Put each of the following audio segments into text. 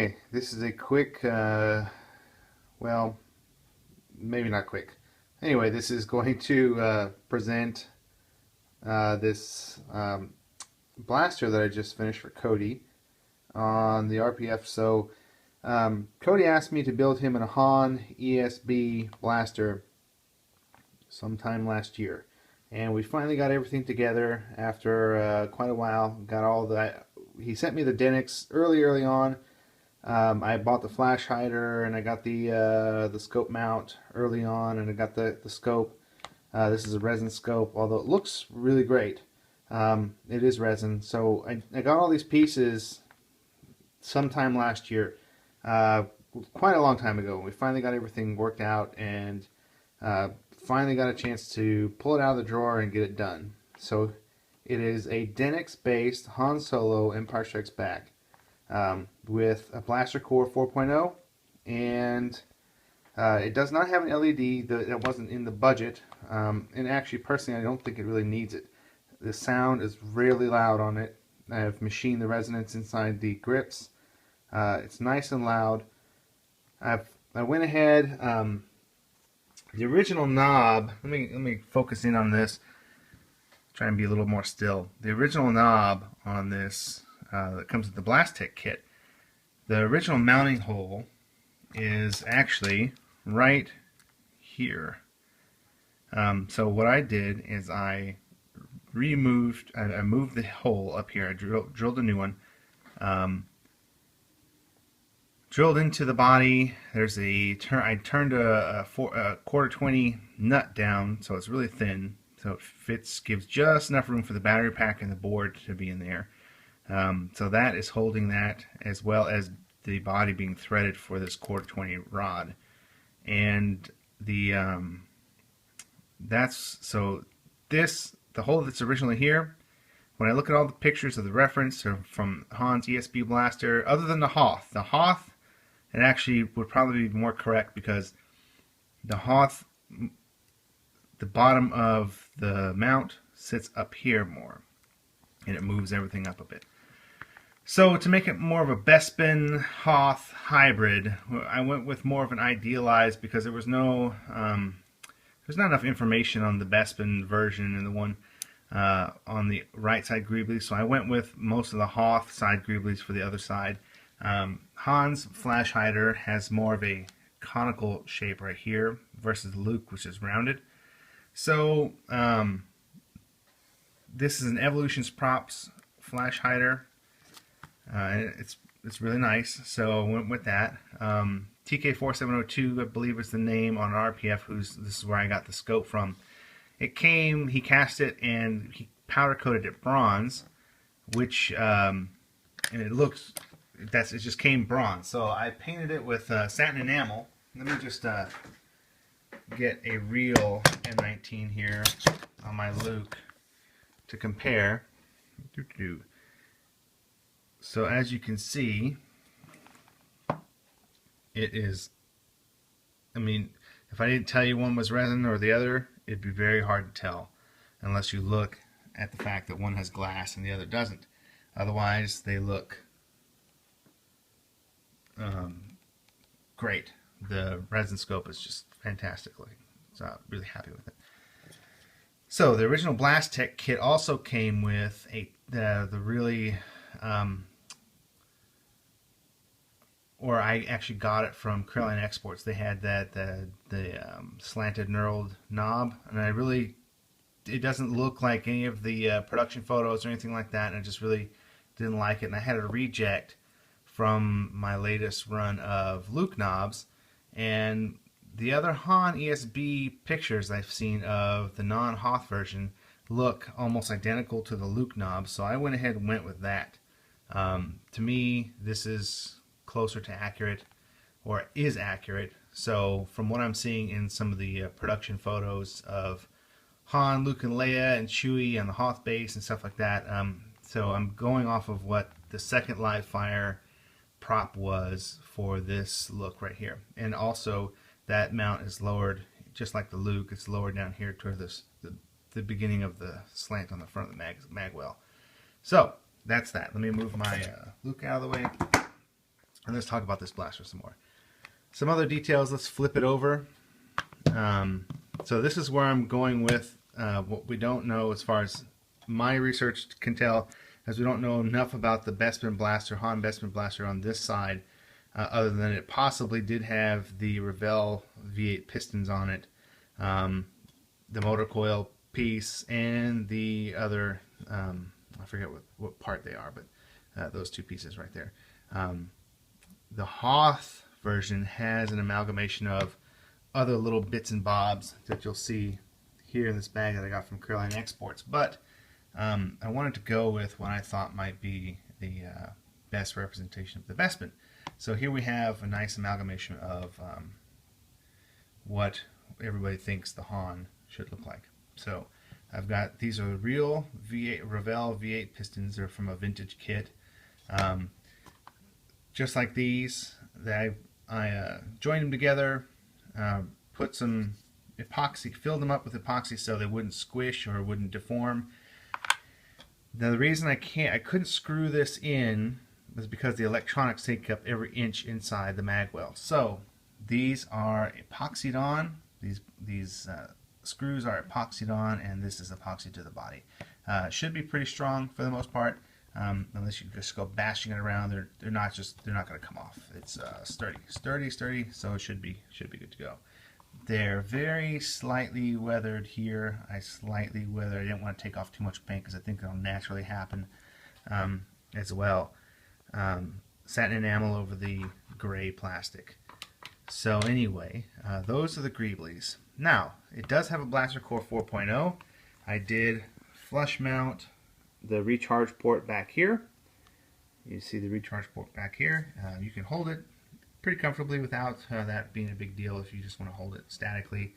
Okay, this is a quick, well, maybe not quick. Anyway, this is going to present this blaster that I just finished for Cody on the RPF. So Cody asked me to build him a Han ESB blaster sometime last year. And we finally got everything together after quite a while. Got all that. He sent me the Denix early on. I bought the flash hider and I got the scope mount early on, and I got the scope. This is a resin scope, although it looks really great. It is resin. So I got all these pieces sometime last year, quite a long time ago. We finally got everything worked out and finally got a chance to pull it out of the drawer and get it done. So it is a Denix based Han Solo Empire Strikes Back. With a blaster core 4.0, and it does not have an LED. That wasn't in the budget, and actually personally I don't think it really needs it. The sound is really loud on it. I have machined the resonance inside the grips. It's nice and loud. I went ahead, the original knob, let me focus in on this, try and be a little more still. The original knob on this that comes with the Blastech kit, the original mounting hole is actually right here. So what I did is I moved the hole up here. I drilled a new one, drilled into the body. There's I turned a quarter 20 nut down so it's really thin, so it fits, gives just enough room for the battery pack and the board to be in there. So that is holding that, as well as the body being threaded for this quarter 20 rod. And the the hole that's originally here, when I look at all the pictures of the reference from Han's ESB blaster, other than the Hoth, it actually would probably be more correct, because the Hoth, the bottom of the mount sits up here more, and it moves everything up a bit. So to make it more of a Bespin Hoth hybrid, I went with more of an idealized, because there was no, there's not enough information on the Bespin version and the one on the right side greeblies. So I went with most of the Hoth side greeblies for the other side. Han's flash hider has more of a conical shape right here versus Luke, which is rounded. So this is an Evolutions Props flash hider. It's really nice, so I went with that. TK4702, I believe, is the name on RPF. This is where I got the scope from. It came, he cast it and he powder coated it bronze, which and it just came bronze. So I painted it with satin enamel. Let me just get a real M19 here on my Luke to compare. So as you can see, it is, I mean, if I didn't tell you one was resin or the other, it'd be very hard to tell unless you look at the fact that one has glass and the other doesn't. Otherwise, they look great. The resin scope is just fantastic looking, so I'm really happy with it. So the original Blastech kit also came with the really or I actually got it from Caroline Exports. They had the slanted knurled knob, and it doesn't look like any of the production photos or anything like that, and I just really didn't like it. And I had a reject from my latest run of Luke knobs, and the other Han ESB pictures I've seen of the non-Hoth version look almost identical to the Luke knobs, so I went ahead and went with that. To me, this is closer to accurate, or is accurate. So from what I'm seeing in some of the production photos of Han, Luke, and Leia, and Chewie on the Hoth base and stuff like that, so I'm going off of what the second live fire prop was for this look right here. And also that mount is lowered, just like the Luke, it's lowered down here toward the beginning of the slant on the front of the mag well. So that's that. Let me move my Luke out of the way. And let's talk about this blaster some more. Some other details, let's flip it over. So this is where I'm going with what we don't know as far as my research can tell, as we don't know enough about the Bestman blaster, Han Bestman blaster on this side, other than it possibly did have the Revell V8 pistons on it, the motor coil piece, and the other, I forget what part they are, but those two pieces right there. The Hoth version has an amalgamation of other little bits and bobs that you'll see here in this bag that I got from Carolina Exports, but I wanted to go with what I thought might be the best representation of the Bestman. So here we have a nice amalgamation of what everybody thinks the Han should look like. So I've got, these are real Revell V8 pistons. They're from a vintage kit. Just like these, that I joined them together, put some epoxy, filled them up with epoxy so they wouldn't squish or wouldn't deform. Now the reason I couldn't screw this in was because the electronics take up every inch inside the mag well. So these are epoxied on. These screws are epoxied on, and this is epoxied to the body. Should be pretty strong for the most part, unless you just go bashing it around. They're not going to come off. It's sturdy. So it should be good to go. They're very slightly weathered here. I didn't want to take off too much paint because I think it'll naturally happen as well. Satin enamel over the gray plastic. So anyway, those are the greeblies. Now, it does have a Blaster Core 4.0. I did flush mount the recharge port back here. You see the recharge port back here. You can hold it pretty comfortably without that being a big deal if you just want to hold it statically.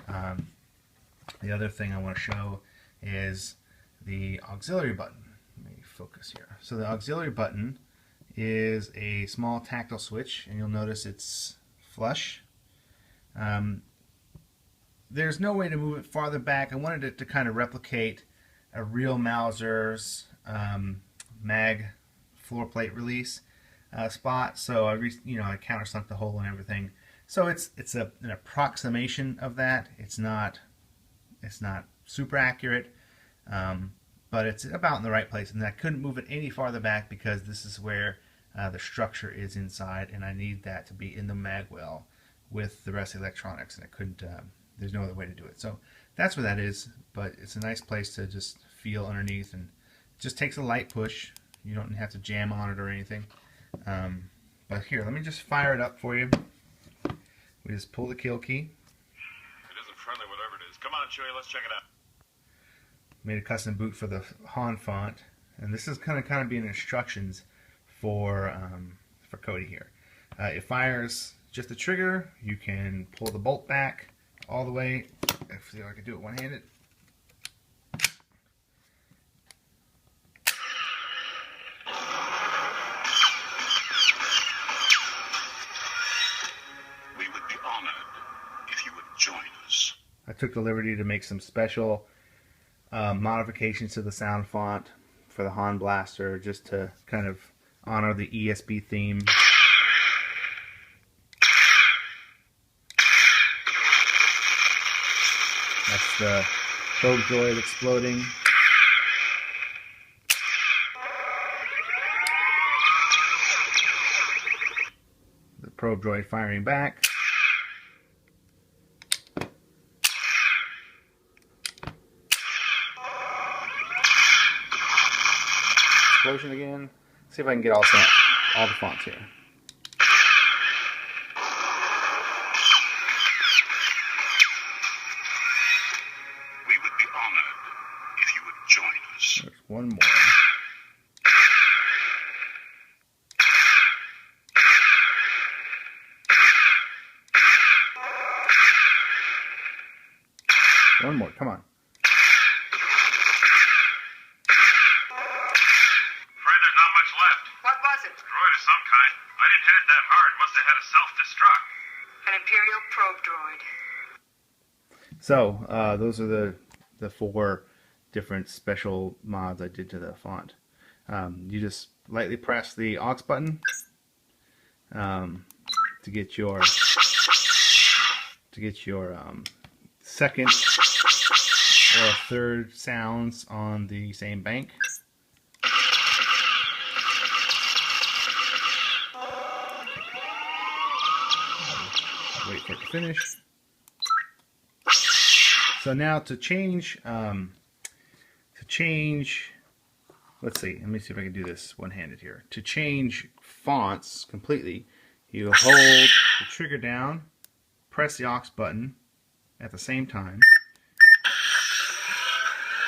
The other thing I want to show is the auxiliary button. Let me focus here. So the auxiliary button is a small tactile switch, and you'll notice it's flush. There's no way to move it farther back. I wanted it to kind of replicate a real Mauser's mag floor plate release spot. So I countersunk the hole and everything. So it's an approximation of that. It's not super accurate, but it's about in the right place. And I couldn't move it any farther back because this is where the structure is inside, and I need that to be in the mag well with the rest of the electronics, and I couldn't. There's no other way to do it. So that's where that is, but it's a nice place to just feel underneath, and it just takes a light push. You don't have to jam on it or anything. But here, let me just fire it up for you. We just pull the kill key. It isn't friendly, whatever it is. Come on, Chewie, let's check it out. Made a custom boot for the Han font, and this is kind of being instructions for Cody here. It fires just the trigger. You can pull the bolt back all the way. If I could do it one-handed. We would be honored if you would join us. I took the liberty to make some special modifications to the sound font for the Han Blaster, just to kind of honor the ESB theme. That's the probe droid exploding. The probe droid firing back. Explosion again. See if I can get all the fonts here. We would be honored if you would join us. There's one more. One more, come on. Droid of some kind. I didn't hit it that hard. Must have had a self-destruct. An Imperial probe droid. So, those are the 4 different special mods I did to the font. You just lightly press the aux button, to get your second or third sounds on the same bank. Wait for it to finish. So now to change, let's see, let me see if I can do this one-handed here. To change fonts completely, you hold the trigger down, press the aux button at the same time.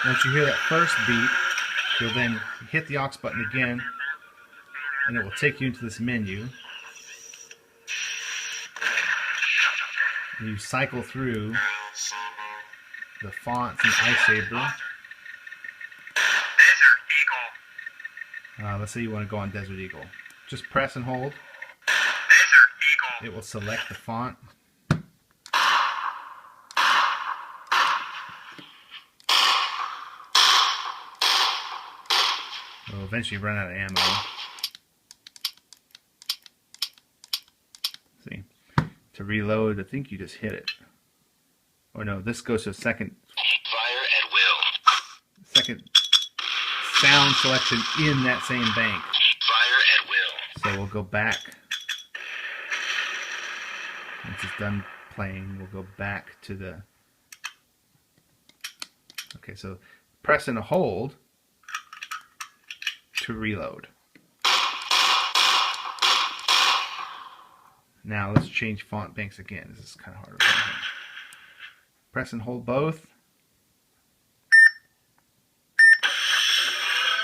Once you hear that first beep, you'll then hit the aux button again, and it will take you into this menu. And you cycle through the fonts and Ice Saber. Let's say you want to go on Desert Eagle. Just press and hold. Desert Eagle. It will select the font. We'll eventually run out of ammo. See, to reload, I think you just hit it. Or no, this goes to a second. Fire at will. Second sound selection in that same bank. Fire at will. So we'll go back. Once it's done playing, we'll go back to the. Okay, so press and hold to reload. Now let's change font banks again. This is kind of hard. Press and hold both.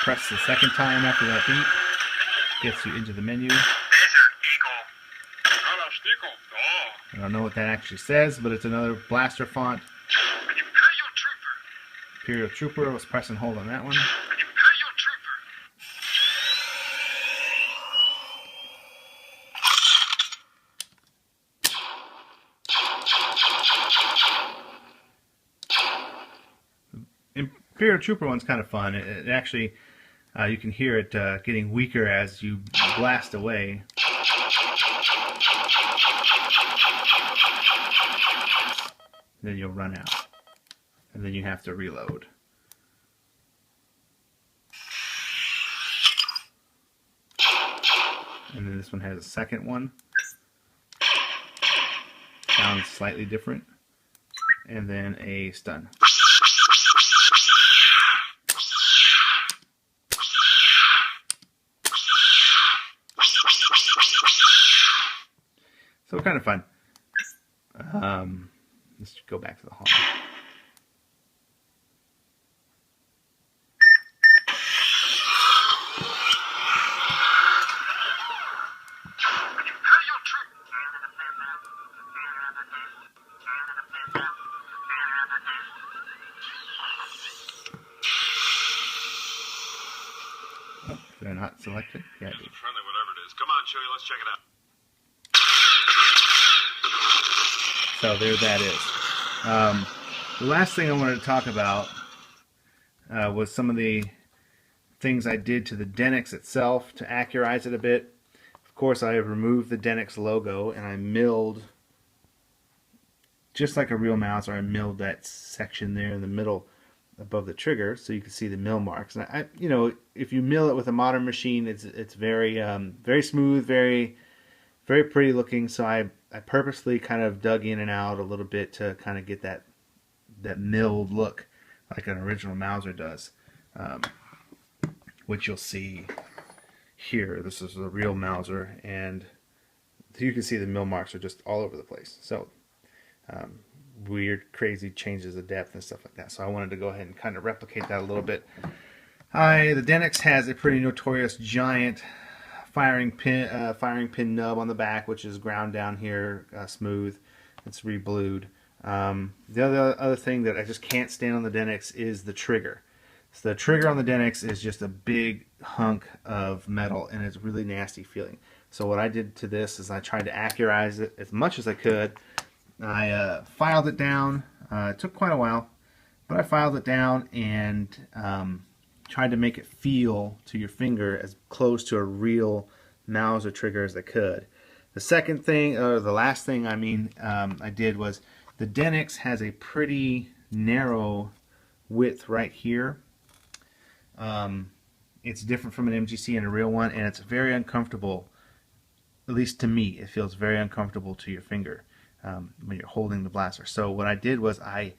Press the second time after that beep. Gets you into the menu. Desert Eagle. I don't know what that actually says, but it's another blaster font. Imperial Trooper. Imperial Trooper. Let's press and hold on that one. Imperial Trooper. Imperial Trooper one's kind of fun. It actually, you can hear it getting weaker as you blast away. Then you'll run out. And then you have to reload. And then this one has a second one. Sounds slightly different. And then a stun. So kind of fun. Let's go back to the hall. Imperial Trooper. Oh, did I not select it? Yeah, I did. Friendly, whatever it is. Come on, Chewie, let's check it out. So there that is. The last thing I wanted to talk about was some of the things I did to the Denix itself to accurize it a bit. Of course, I have removed the Denix logo and I milled, just like a real mouse, I milled that section there in the middle above the trigger so you can see the mill marks. And you know, if you mill it with a modern machine, it's very very smooth, very pretty looking. So I purposely kind of dug in and out a little bit to kind of get that milled look like an original Mauser does, which you'll see here. This is a real Mauser, and you can see the mill marks are just all over the place. So weird, crazy changes of depth and stuff like that. So I wanted to go ahead and kind of replicate that a little bit. The Denix has a pretty notorious giant firing pin nub on the back, which is ground down here, smooth. It's re-blued. The other thing that I just can't stand on the Denix is the trigger. So the trigger on the Denix is just a big hunk of metal, and it's really nasty feeling. So what I did to this is I tried to accurize it as much as I could. I filed it down. It took quite a while, but I filed it down and tried to make it feel to your finger as close to a real Mauser trigger as I could. The second thing, or the last thing I did was the Denix has a pretty narrow width right here. It's different from an MGC and a real one, and it's very uncomfortable. At least to me, it feels very uncomfortable to your finger when you're holding the blaster. So what I did was I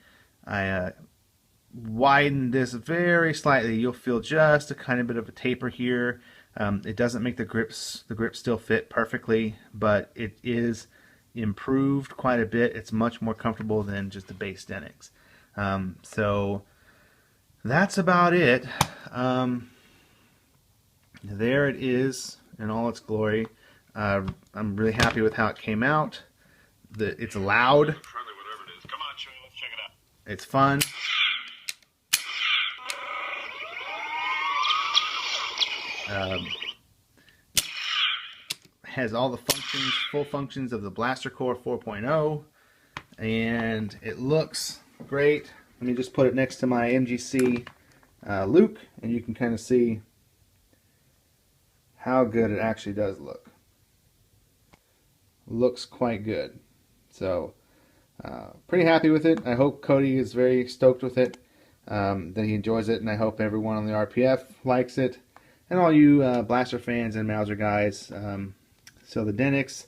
widened this very slightly. You'll feel just a kind of bit of a taper here. It doesn't make the grips still fit perfectly, but it is improved quite a bit. It's much more comfortable than just the base Denix. So that's about it. There it is in all its glory. I'm really happy with how it came out. It's loud. It's fun. Has all the functions, full functions of the Blaster Core 4.0, and it looks great. Let me just put it next to my MGC Luke, and you can kind of see how good it actually does look. Looks quite good. So pretty happy with it. I hope Cody is very stoked with it, that he enjoys it, and I hope everyone on the RPF likes it, and all you Blaster fans and Mauser guys. So the Denix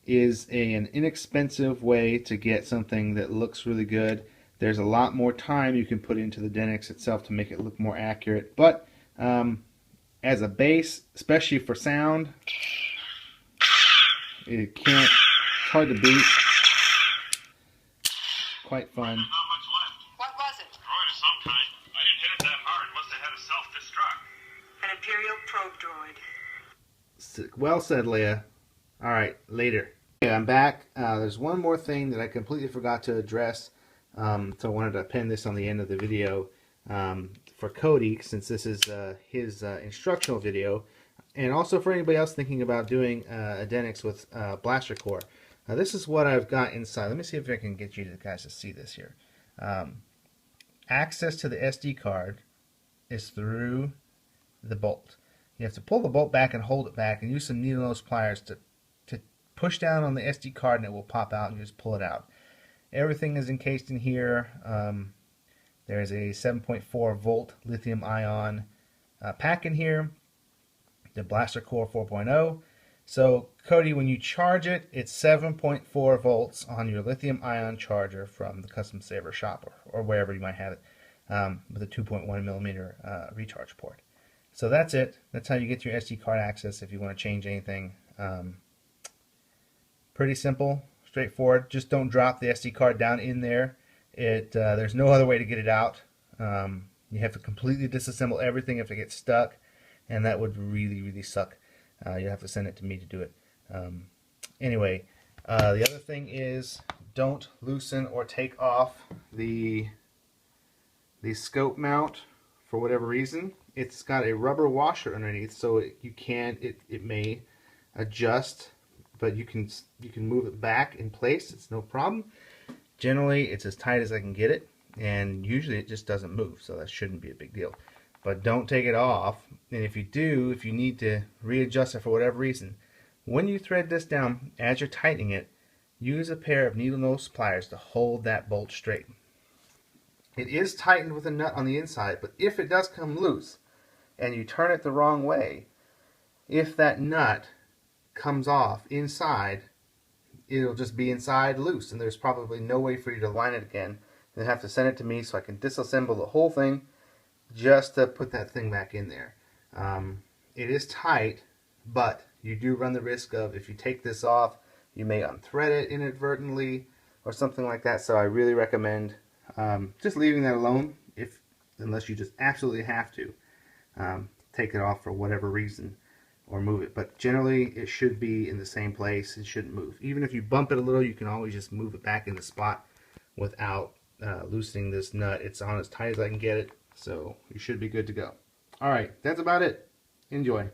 is an inexpensive way to get something that looks really good. There's a lot more time you can put into the Denix itself to make it look more accurate, but as a base, especially for sound, it's hard to beat. Quite fun. What was it? Droid of some kind. I didn't hit it that hard. Must have had a self-destruct. An Imperial probe droid. Well said, Leia. Alright, later. Okay, I'm back. There's one more thing that I completely forgot to address, so I wanted to pin this on the end of the video for Cody, since this is his instructional video, and also for anybody else thinking about doing a Denix with Blaster Core. Now this is what I've got inside. Let me see if I can get you guys to see this here. Access to the SD card is through the bolt. You have to pull the bolt back and hold it back, and use some needle nose pliers to push down on the SD card, and it will pop out, and you just pull it out. Everything is encased in here. There's a 7.4 volt lithium ion pack in here, the Blaster Core 4.0. So Cody, when you charge it, it's 7.4 volts on your lithium ion charger from the Custom Saver shop, or wherever you might have it, with a 2.1 millimeter recharge port. So that's it. That's how you get your SD card access if you want to change anything. Pretty simple, straightforward. Just don't drop the SD card down in there. There's no other way to get it out. You have to completely disassemble everything if it gets stuck, and that would really, really suck. You have to send it to me to do it. Anyway, the other thing is, don't loosen or take off the scope mount for whatever reason. It's got a rubber washer underneath, so it may adjust, but you can move it back in place. It's no problem. Generally, it's as tight as I can get it, and usually it just doesn't move, so that shouldn't be a big deal. But don't take it off, and if you need to readjust it for whatever reason, when you thread this down, as you're tightening it, use a pair of needle nose pliers to hold that bolt straight. It is tightened with a nut on the inside, but if it does come loose, and you turn it the wrong way, if that nut comes off inside, it'll just be inside loose, and there's probably no way for you to line it again. You'll have to send it to me so I can disassemble the whole thing just to put that thing back in there. It is tight, but you do run the risk of, if you take this off, you may unthread it inadvertently or something like that. So I really recommend just leaving that alone, unless you just absolutely have to take it off for whatever reason, or move it. But generally it should be in the same place. It shouldn't move. Even if you bump it a little, you can always just move it back in the spot without loosening this nut. It's on as tight as I can get it, so you should be good to go. Alright, that's about it. Enjoy.